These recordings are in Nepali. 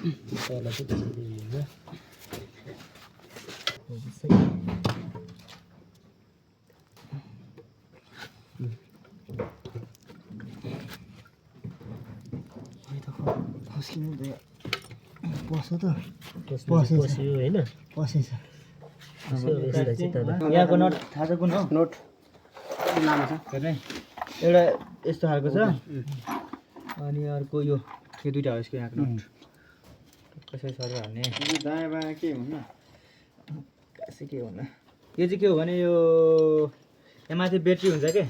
तल चाहिँ त्यसरी हुन्छ पस्यो त पस्यो होइन पसेछ यहाँको नट थाहा छ कुन हो नोट लामो छ हेर्नु है एउटा यस्तो खालको छ अनि अर्को यो दुईवटा हो यसको यहाँको नट कसरी सर हाल्ने दायाँ बायाँ के हुन्न खासै के हुन्न यो चाहिँ के हो भने यो यहाँ माथि ब्याट्री हुन्छ के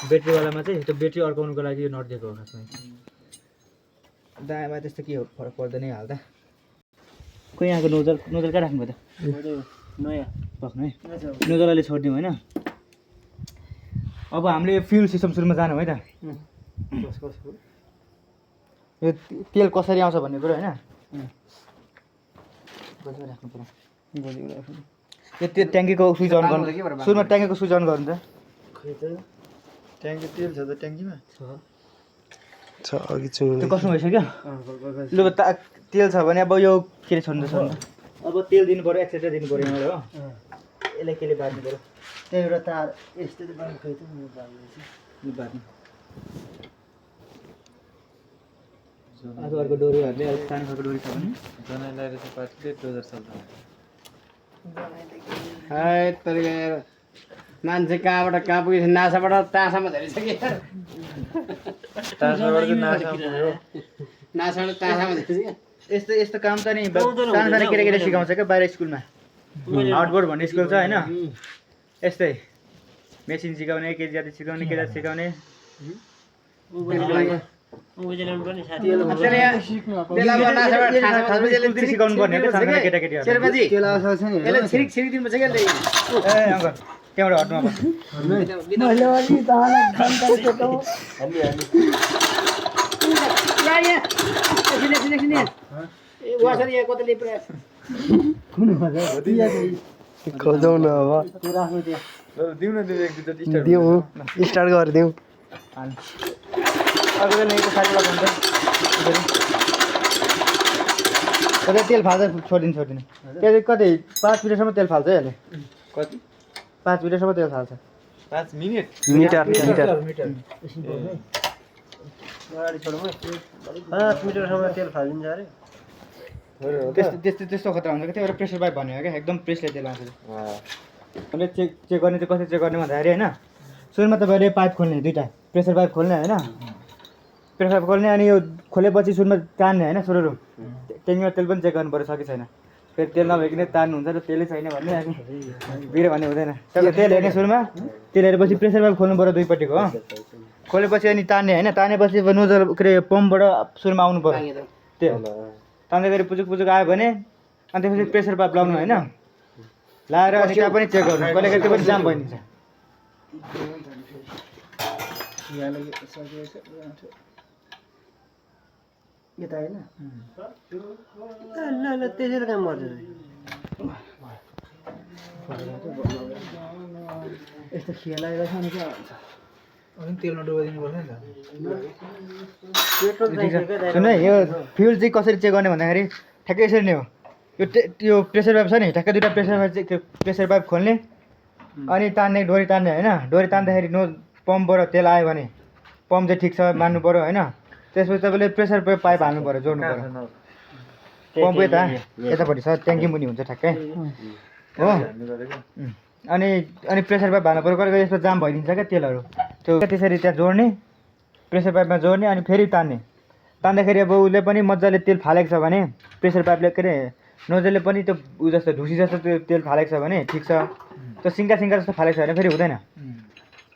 ब्याट्रीवालामा चाहिँ त्यो ब्याट्री अड्काउनुको लागि यो नट दिएको हो खासमा दायाँमा त्यस्तो के हो फरक पर्दैन हाल्दा खोइ यहाँको नोजल नोजल कहाँ राख्नुभयो त नयाँ पक्नु है नोजलले छोडिदिउँ होइन अब हामीले यो फ्युल सिस्टम सुरुमा जानु है त यो तेल कसरी आउँछ भन्ने कुरो होइन राख्नु पर्यो यो त्यो ट्याङ्कीको स्विच अन गर्नु सुरुमा ट्याङ्कीको स्विच अन गर्नु त खै त ट्याङ्की तेल छ त ट्याङ्कीमा छ अघि चुङ्ने त्यो कस्तो भइसक्यो लु तेल छ भने अब यो के अरे छोड्नु छ अब तेल दिनु पऱ्यो एक्सट्रा दिनु पऱ्यो यहाँबाट हो यसलाई केले बाँध्नु पऱ्यो त्यही एउटा तार यस्तो बाँध्नु खै त यो बाँध्नु आज अर्को डोरीहरूले अलिक सानो खालको डोरी छ भने जनाइ लगाएर चाहिँ पार्टीले डोजर चल्छ हाय तरिका यार मान्छे कहाँबाट कहाँ पुगेछ नासाबाट तासामा झरिसक्यो यार तासाबाट तासामा झरिसक्यो यस्तो यस्तो काम त नि सानो सानो केटाकेटी सिकाउँछ क्या बाहिर स्कुलमा आउटबोर्ड भन्ने स्कुल छ होइन यस्तै मेसिन सिकाउने के जाति सिकाउने के जाति सिकाउने सिकाउनु पर्ने हो सानो केटाकेटीहरू ए अङ्कल त्यहाँबाट हट्नु खोजौँ न अब दिउँ न त्यो एक दुईवटा दिउँ स्टार्ट गरिदिउँ अर्को बेला यस्तो साडी लगाउँछ कतै तेल फाल्छ छोडिदिनु छोडिदिनु त्यो चाहिँ कतै 5 मिनटसम्म तेल फाल्छ है यसले कति 5 मिनटसम्म तेल फाल्छ 5 मिनेट मिटर 5 मिनटसम्म तेल फालिदिन्छ अरे त्यस्तो खतरा हुन्छ क्या त्यो एउटा प्रेसर पाइप भन्ने हो क्या एकदम प्रेसले तेल आउँछ अहिले चेक गर्ने चाहिँ कसरी चेक गर्ने भन्दाखेरि होइन सुरुमा तपाईँले पाइप खोल्ने दुईवटा प्रेसर पाइप खोल्ने होइन प्रेसर पाइप खोल्ने अनि यो खोलेपछि सुरुमा तान्ने होइन सुरु ट्याङ्कीमा तेल पनि चेक गर्नु पऱ्यो छ कि छैन फेरि तेल नभइकन तान्नुहुन्छ र तेलै छैन भन्ने अनि भिड भन्ने हुँदैन तपाईँ तेल हेर्ने सुरुमा तेल हेरेपछि प्रेसर पाइप खोल्नु पऱ्यो दुईपट्टिको हो खोलेपछि अनि तान्ने होइन तानेपछि नोजल के अरे पम्पबाट सुरुमा आउनु पऱ्यो तेल तान्दै पुजुक पुजुक आयो भने अनि त्यसपछि प्रेसर पाइप लाउनु होइन लाएर अनि त्यहाँ पनि चेक गर्नु कहिले कहिले त्यो पनि जाम भइदिन्छ यता होइन ल त्यसरी काम गर्छ यस्तो खिया लगाइरहेछ नि क्या तेलमा डुबाइदिनु पर्छ नि त सुन है यो फ्युल चाहिँ कसरी चेक गर्ने भन्दाखेरि ठ्याक्कै यसरी नै हो यो प्रेसर पाइप छ नि ठ्याक्कै दुईवटा प्रेसर पाइप खोल्ने अनि तान्ने डोरी तान्ने होइन डोरी तान्दाखेरि पम्पबाट तेल आयो भने पम्प चाहिँ ठिक छ मान्नु पऱ्यो होइन त्यसपछि तपाईँले प्रेसर पाइप हाल्नु पऱ्यो जोड्नु पऱ्यो पम्प यतापट्टि छ ट्याङ्की मुनि हुन्छ ठ्याक्कै हो अनि प्रेसर पाइप हाल्नु पऱ्यो कहिले यस्तो जाम भइदिन्छ क्या तेलहरू त्यो त्यसरी त्यहाँ जोड्ने प्रेसर पाइपमा जोड्ने अनि फेरि तान्दाखेरि अब उसले पनि मजाले तेल फालेको छ भने प्रेसर पाइपले के अरे नोजलले पनि त्यो उ जस्तो ढुसी जस्तो त्यो तेल फालेको छ भने ठिक छ त्यो सिङ्का जस्तो फालेको छ भने फेरि हुँदैन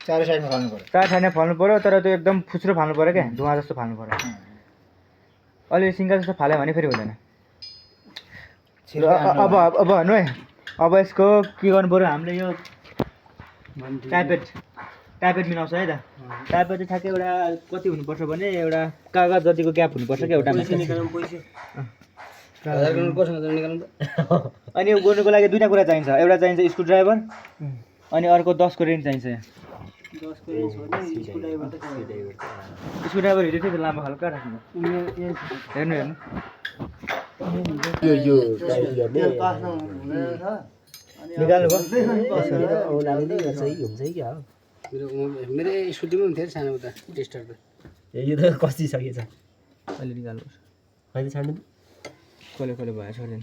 चारै साइडमा फाल्नु पऱ्यो चार साइडमा फाल्नु पऱ्यो तर त्यो एकदम फुच्रो फाल्नु पऱ्यो क्या धुवा जस्तो फाल्नु पऱ्यो अलिअलि सिङ्का जस्तो फाल्यो भने फेरि हुँदैन अब भन्नु है अब यसको के गर्नु पऱ्यो हामीले यो टाइपेट मिलाउँछ है त टाइपेट चाहिँ ठ्याक्कै एउटा कति हुनुपर्छ भने एउटा कागज जतिको ग्याप हुनुपर्छ क्या एउटा अनि यो गर्नुको लागि दुईवटा कुरा चाहिन्छ एउटा चाहिन्छ स्क्रुड्राइभर अनि अर्को 10को रेन्ज चाहिन्छ स्क्रुड्राइभर हिजो थियो लामो खालको राख्नु हेर्नु यो टाइट गर्ने निकाल्नु भयो औलाले नै सही हुन्छ कि क्या मेरो स्कुटीमा पनि थियो सानो उता टेस्टरको यो त कसिसकेछ अहिले निकाल्नु होइन छाड्नु कसले कसले भयो छोडेन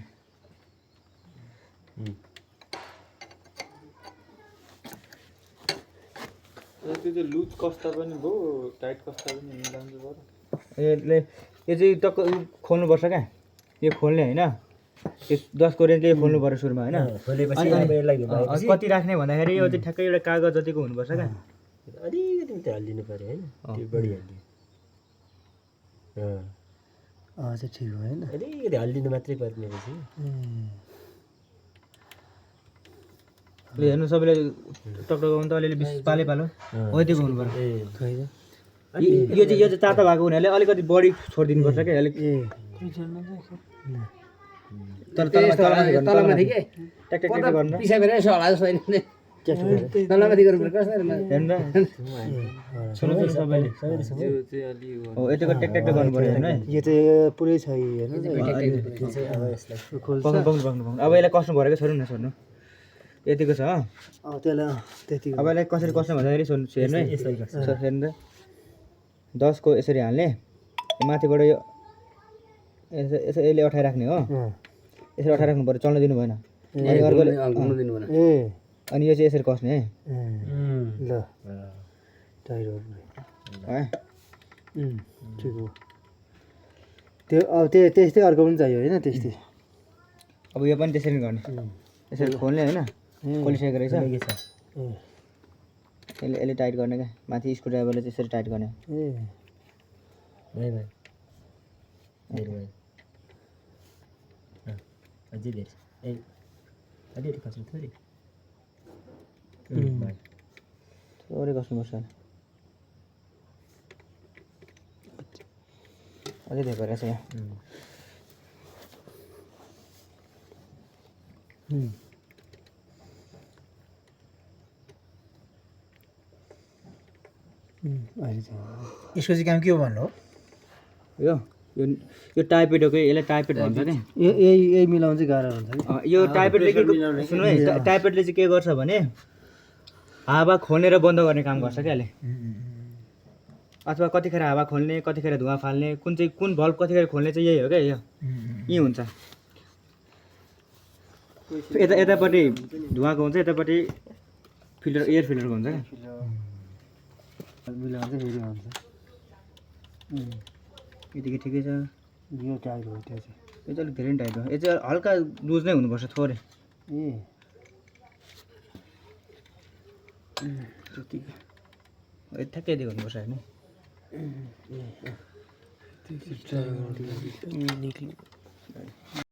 त्यो चाहिँ लुज कस्ता पनि भयो टाइट कस्ता पनि मिलाउनु पर्यो यसले यो चाहिँ टक्क खोल्नुपर्छ क्या यो खोल्ने होइन यो 10 को रेन्जले खोल्नु पर्यो सुरुमा होइन खोलेपछि अब यसलाई घुमाएपछि कति राख्ने भन्दाखेरि यो चाहिँ ठ्याक्कै एउटा कागज जतिको हुनुपर्छ क्या अलिकति त हालिदिनु पऱ्यो होइन त्यो बढी हालिदियो चाहिँ ठिक हो होइन अलिकति हालिदिनु मात्रै पर्ने रहेछ ले हेर्नु सबैले टकटकाउनु त अलिअलि पाले पालो हो यतिको हुनु पर्यो यो चाहिँ तातो भएको हुनाले अलिकति बढी छोडिदिनुपर्छ क्या अलिक तलमाथि के ट्याक ट्याक ट्याक गर्नु पिसा बेर यसो होला जस्तो होइन तलमाथि गर्नुपर्छ कसरी हेर्नु सुन्नु सबैले हो यतिको ट्याक ट्याक गर्नु पर्यो हेर्नु है यो चाहिँ पुरै छ हेर्नु पक्नु अब यसलाई कस्नु पऱ्यो क्या छोड्नु न छोड्नु यतिको छ त्यसलाई त्यति अब यसलाई कसरी कस्नु भन्दाखेरि हेर्नु है हेर्नु त 10 को यसरी हाल्ने माथिबाट यो यसो यसले अठाइराख्ने हो यसरी अठाइराख्नु पऱ्यो चल्न दिनु भएन अनि अर्कोले घुम्नु दिनु भएन अनि यो चाहिँ यसरी कस्ने है ल टाइट है ठिक हो त्यो अब त्यस्तै अर्को पनि चाहियो होइन त्यस्तै अब यो पनि त्यसरी गर्ने यसरी खोल्ने होइन खोलिसकेको रहेछ यसले टाइट गर्ने क्या माथि स्क्रु ड्राइभरले त्यसरी टाइट गर्ने अझै धेरै अलिकति खस्नु थोरै थोरै कस्नुपर्छ अझै धेरै भइरहेछ यहाँ यसको चाहिँ काम के हो भन्नु हो यो टाइपेड हो कि यसलाई टाइपेड भन्छ नि यही मिलाउनु चाहिँ गाह्रो हुन्छ यो टाइपेडले के सुन्नु है टाइपेडले चाहिँ के गर्छ भने हावा खोल्ने र बन्द गर्ने काम गर्छ क्या यसले अथवा कतिखेर हावा खोल्ने कतिखेर धुवा फाल्ने कुन भल्भ कतिखेर खोल्ने चाहिँ यही हो क्या यो यही हुन्छ यतापट्टि धुवाको हुन्छ यतापट्टि फिल्टर एयर फिल्टरको हुन्छ क्या मिलाउनु चाहिँ फेरि हुन्छ यतिकै ठिकै छ यो टाइट हो त्यो चाहिँ यो चाहिँ अलिक धेरै टाइट हो यो चाहिँ हल्का लुज नै हुनुपर्छ थोरै त्यतिकै ठ्याक्कै दिएको हुनुपर्छ होइन